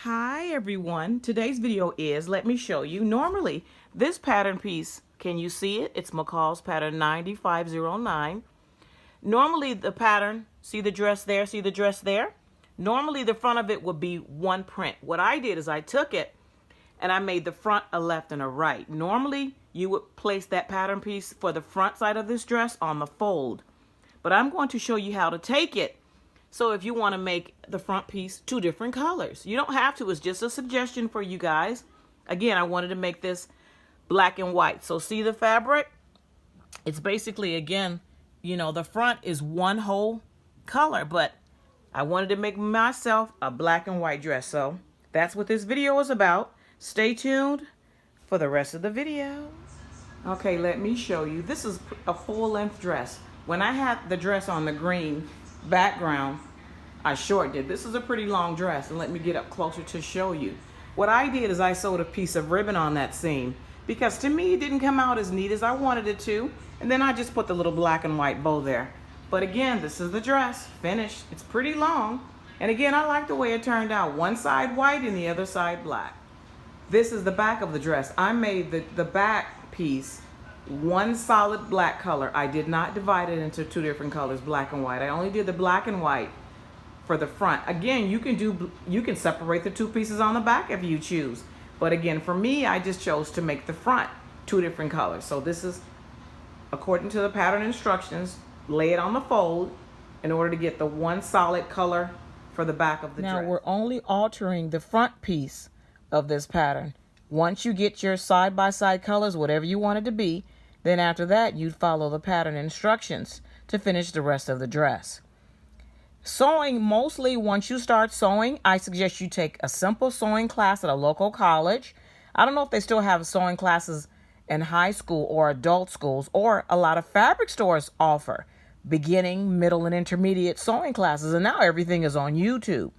Hi everyone, today's video is, let me show you, normally this pattern piece, can you see it? It's McCall's pattern 9509. Normally the pattern, see the dress there, see the dress there? Normally the front of it would be one print. What I did is I took it and I made the front a left and a right. Normally you would place that pattern piece for the front side of this dress on the fold. But I'm going to show you how to take it. So if you want to make the front piece two different colors, you don't have to. It's just a suggestion for you guys. Again, I wanted to make this black and white. So see the fabric? It's basically, again, you know, the front is one whole color, but I wanted to make myself a black and white dress. So that's what this video is about. Stay tuned for the rest of the video. Okay, let me show you. This is a full-length dress. When I had the dress on the green background, I shortened it. This is a pretty long dress, and let me get up closer to show you. What I did is I sewed a piece of ribbon on that seam because to me it didn't come out as neat as I wanted it to, and then I just put the little black and white bow there. But again, this is the dress finished. It's pretty long, and again, I like the way it turned out. One side white and the other side black. This is the back of the dress. I made the back piece one solid black color. I did not divide it into two different colors, black and white. I only did the black and white for the front. Again, you can separate the two pieces on the back if you choose. But again, for me, I just chose to make the front two different colors. So this is according to the pattern instructions. Lay it on the fold in order to get the one solid color for the back of the dress. Now we're only altering the front piece of this pattern. Once you get your side-by-side colors, whatever you want it to be, then after that, you'd follow the pattern instructions to finish the rest of the dress. Sewing, mostly once you start sewing, I suggest you take a simple sewing class at a local college. I don't know if they still have sewing classes in high school or adult schools, or a lot of fabric stores offer beginning, middle, and intermediate sewing classes, and now everything is on YouTube.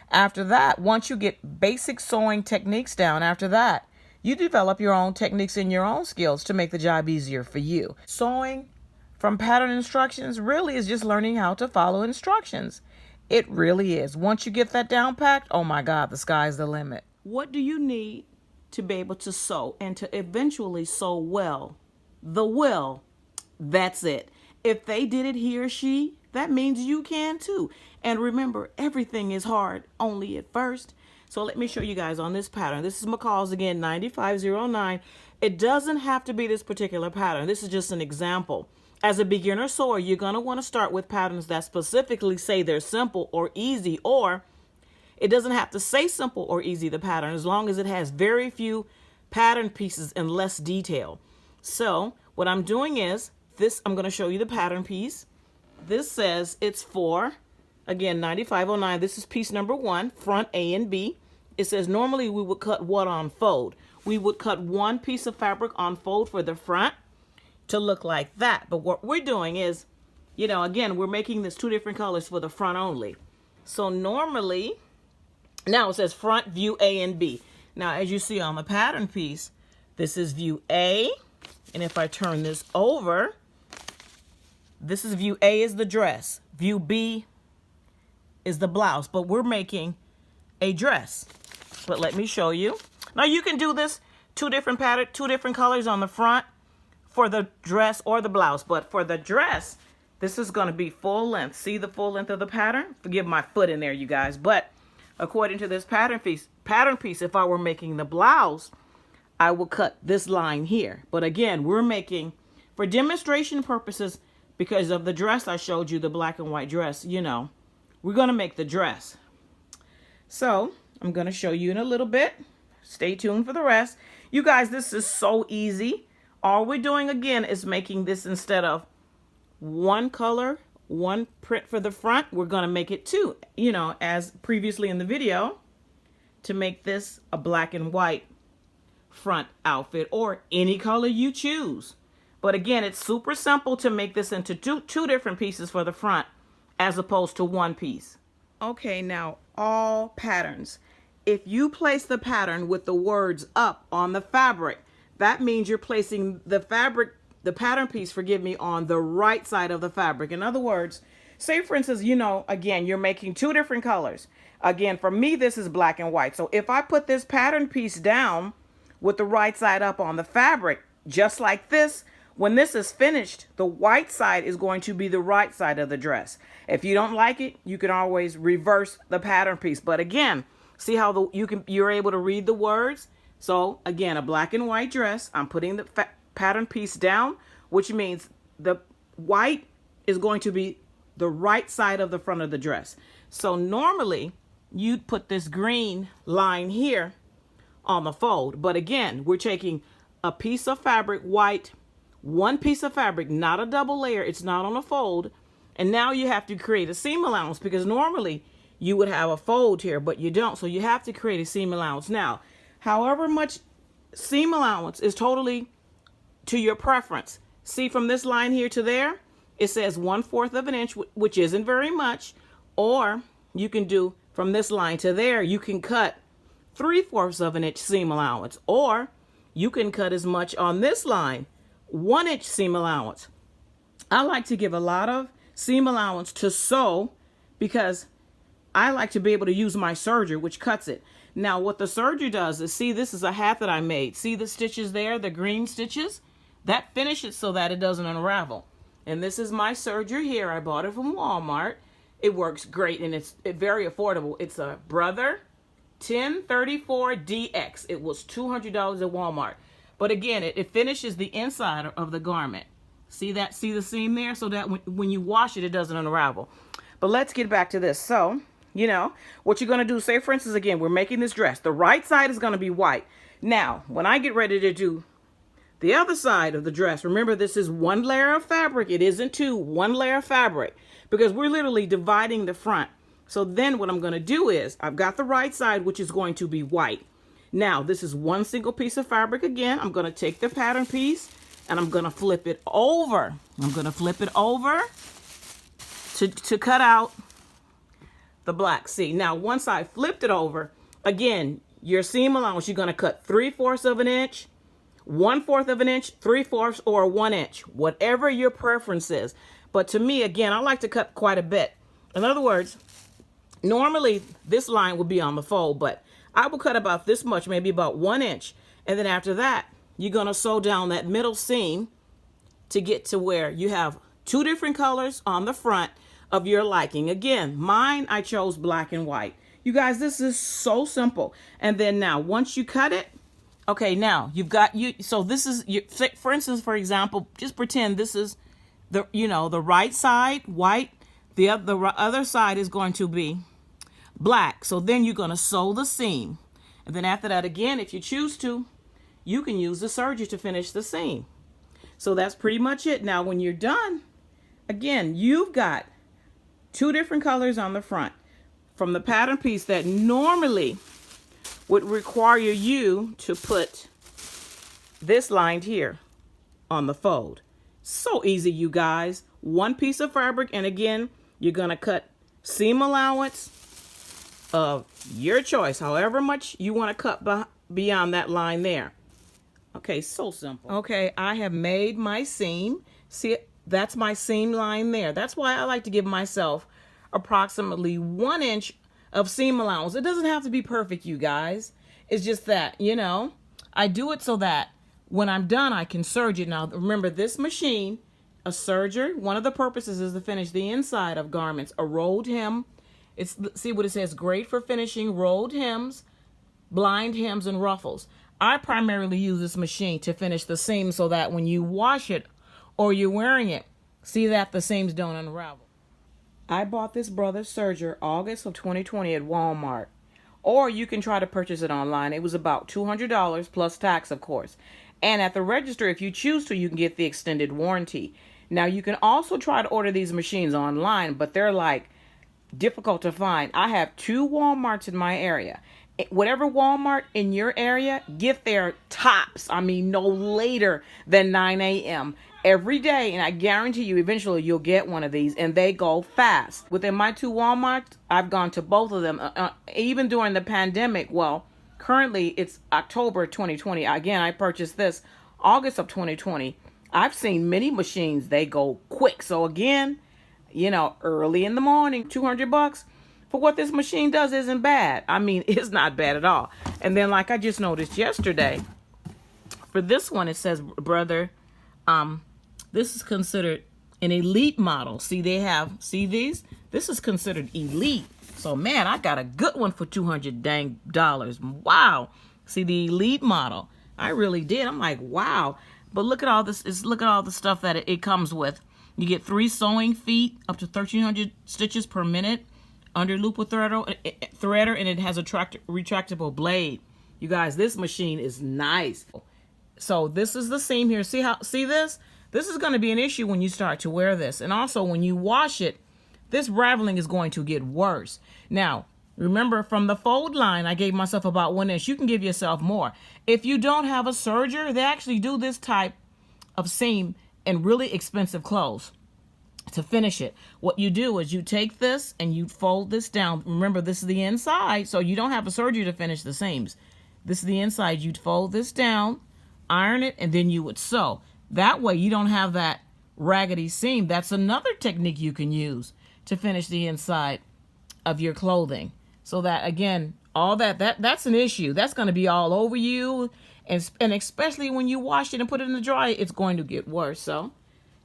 After that, once you get basic sewing techniques down, after that, you develop your own techniques and your own skills to make the job easier for you. Sewing from pattern instructions really is just learning how to follow instructions. It really is. Once you get that down packed, oh my God, the sky's the limit. What do you need to be able to sew and to eventually sew well? The will. That's it. If they did it, he or she, that means you can too. And remember, everything is hard only at first. So let me show you guys on this pattern. This is McCall's again, 9509. It doesn't have to be this particular pattern. This is just an example. As a beginner sewer, you're going to want to start with patterns that specifically say they're simple or easy, or it doesn't have to say simple or easy, the pattern, as long as it has very few pattern pieces and less detail. So what I'm doing is this, I'm going to show you the pattern piece. This says it's for, again, 9509. This is piece number 1, front A and B. It says normally we would cut what on fold? We would cut one piece of fabric on fold for the front to look like that. But what we're doing is, you know, again, we're making this two different colors for the front only. So normally, now it says front view A and B. Now, as you see on the pattern piece, this is view A. And if I turn this over, this is view A is the dress. View B is the blouse. But we're making a dress. But let me show you. Now you can do this two different colors on the front for the dress or the blouse. But for the dress, this is going to be full length. See the full length of the pattern? Forgive my foot in there, you guys. But according to this pattern piece, if I were making the blouse, I will cut this line here. But again, we're making, for demonstration purposes, because of the dress I showed you, the black and white dress, you know, we're going to make the dress. So I'm going to show you in a little bit. Stay tuned for the rest. You guys, this is so easy. All we're doing again is making this, instead of one color, one print for the front, we're going to make it two, you know, as previously in the video, to make this a black and white front outfit, or any color you choose. But again, it's super simple to make this into two different pieces for the front as opposed to one piece. Okay, now all patterns. If you place the pattern with the words up on the fabric, that means you're placing the pattern piece, forgive me, on the right side of the fabric. In other words, say for instance, you know, again, you're making two different colors. Again, for me, this is black and white. So if I put this pattern piece down with the right side up on the fabric, just like this, when this is finished, the white side is going to be the right side of the dress. If you don't like it, you can always reverse the pattern piece. But again, see how you're able to read the words? So again, a black and white dress, I'm putting the pattern piece down, which means the white is going to be the right side of the front of the dress. So normally you'd put this green line here on the fold. But again, we're taking a piece of fabric, white, one piece of fabric, not a double layer. It's not on a fold. And now you have to create a seam allowance, because normally you would have a fold here, but you don't. So you have to create a seam allowance. Now, however much seam allowance is totally to your preference. See, from this line here to there, it says 1/4 of an inch, which isn't very much. Or you can do from this line to there, you can cut 3/4 of an inch seam allowance. Or you can cut as much on this line, 1 inch seam allowance. I like to give a lot of seam allowance to sew, because I like to be able to use my serger, which cuts it. Now, what the serger does is, see, this is a hat that I made. See the stitches there, the green stitches? That finishes so that it doesn't unravel. And this is my serger here. I bought it from Walmart. It works great, and it's very affordable. It's a Brother 1034DX. It was $200 at Walmart. But again, it finishes the inside of the garment. See that? See the seam there? So that when you wash it, it doesn't unravel. But let's get back to this. So, you know, what you're going to do, say for instance, again, we're making this dress. The right side is going to be white. Now, when I get ready to do the other side of the dress, remember, this is one layer of fabric. It isn't two, one layer of fabric, because we're literally dividing the front. So then what I'm going to do is, I've got the right side, which is going to be white. Now, this is one single piece of fabric. Again, I'm going to take the pattern piece and I'm going to flip it over. I'm going to flip it over to cut out the black. See, now once I flipped it over, again, your seam allowance, you're going to cut 3/4 of an inch, 1/4 of an inch, 3/4, or 1 inch, whatever your preference is. But to me, again, I like to cut quite a bit. In other words, normally this line would be on the fold, but I will cut about this much, maybe about 1 inch. And then after that, you're going to sew down that middle seam to get to where you have two different colors on the front of your liking. Again, mine, I chose black and white. You guys, this is so simple. And then now, once you cut it, okay, now you've got so this is for instance, for example, just pretend this is the right side white, the other side is going to be black. So then you're going to sew the seam, and then after that, again, if you choose to, you can use the serger to finish the seam. So that's pretty much it. Now when you're done, again, you've got two different colors on the front from the pattern piece that normally would require you to put this line here on the fold. So easy, you guys. One piece of fabric, and again, you're going to cut seam allowance of your choice, however much you want to cut beyond that line there. Okay, so simple. Okay, I have made my seam. See, that's my seam line there. That's why I like to give myself approximately 1 inch of seam allowance. It doesn't have to be perfect, you guys. It's just that, I do it so that when I'm done, I can serge it. Now, remember, this machine, a serger, one of the purposes is to finish the inside of garments. A rolled hem. See what it says, great for finishing rolled hems, blind hems, and ruffles. I primarily use this machine to finish the seam so that when you wash it or you're wearing it, see that the seams don't unravel. I bought this Brother serger August of 2020 at Walmart. Or you can try to purchase it online. It was about $200 plus tax, of course. And at the register, if you choose to, you can get the extended warranty. Now, you can also try to order these machines online, but they're like difficult to find. I have 2 Walmarts in my area. Whatever Walmart in your area, get there tops. I mean, no later than 9 a.m. every day. And I guarantee you, eventually you'll get one of these, and they go fast. Within my 2 Walmarts, I've gone to both of them, even during the pandemic. Well, currently it's October 2020. Again, I purchased this August of 2020. I've seen many machines, they go quick. So again, early in the morning, $200. for what this machine does isn't bad. I mean, it's not bad at all. And then like I just noticed yesterday, for this one, it says, brother, this is considered an elite model. See, see these? This is considered elite. So, man, I got a good one for $200 dang dollars. Wow. See, the elite model. I really did. I'm like, wow. But look at all this. Look at all the stuff that it comes with. You get 3 sewing feet, up to 1,300 stitches per minute, under loop with threader, and it has a retractable blade. You guys, this machine is nice. So this is the seam here. See this? This is going to be an issue when you start to wear this. And also when you wash it, this raveling is going to get worse. Now, remember from the fold line, I gave myself about 1 inch. You can give yourself more. If you don't have a serger, they actually do this type of seam in really expensive clothes to finish it. What you do is you take this and you fold this down. Remember, this is the inside, so you don't have a serger to finish the seams. This is the inside. You'd fold this down, iron it, and then you would sew. That way you don't have that raggedy seam. That's another technique you can use to finish the inside of your clothing. So that, again, all that's an issue. That's going to be all over you. And especially when you wash it and put it in the dryer, it's going to get worse. So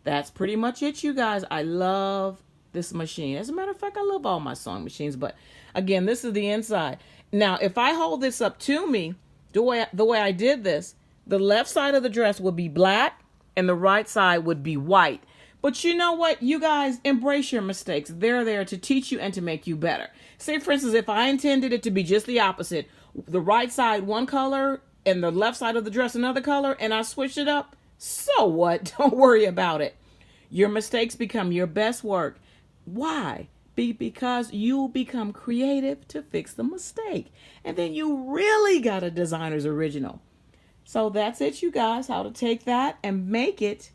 that's pretty much it, you guys. I love this machine. As a matter of fact, I love all my sewing machines. But again, this is the inside. Now, if I hold this up to me, the way I did this, the left side of the dress would be black and the right side would be white. But you know what? You guys, embrace your mistakes. They're there to teach you and to make you better. Say, for instance, if I intended it to be just the opposite, the right side one color and the left side of the dress another color, and I switched it up, so what? Don't worry about it. Your mistakes become your best work. Why? Because you become creative to fix the mistake. And then you really got a designer's original. So that's it, you guys, how to take that and make it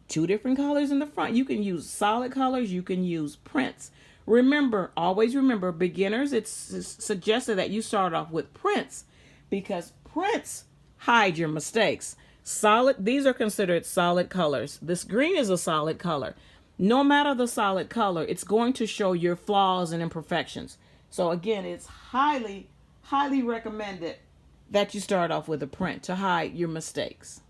2 different colors in the front. You can use solid colors. You can use prints. Remember, always remember, beginners, it's suggested that you start off with prints because prints hide your mistakes. These are considered solid colors. This green is a solid color. No matter the solid color, it's going to show your flaws and imperfections. So again, it's highly, highly recommended that you start off with a print to hide your mistakes.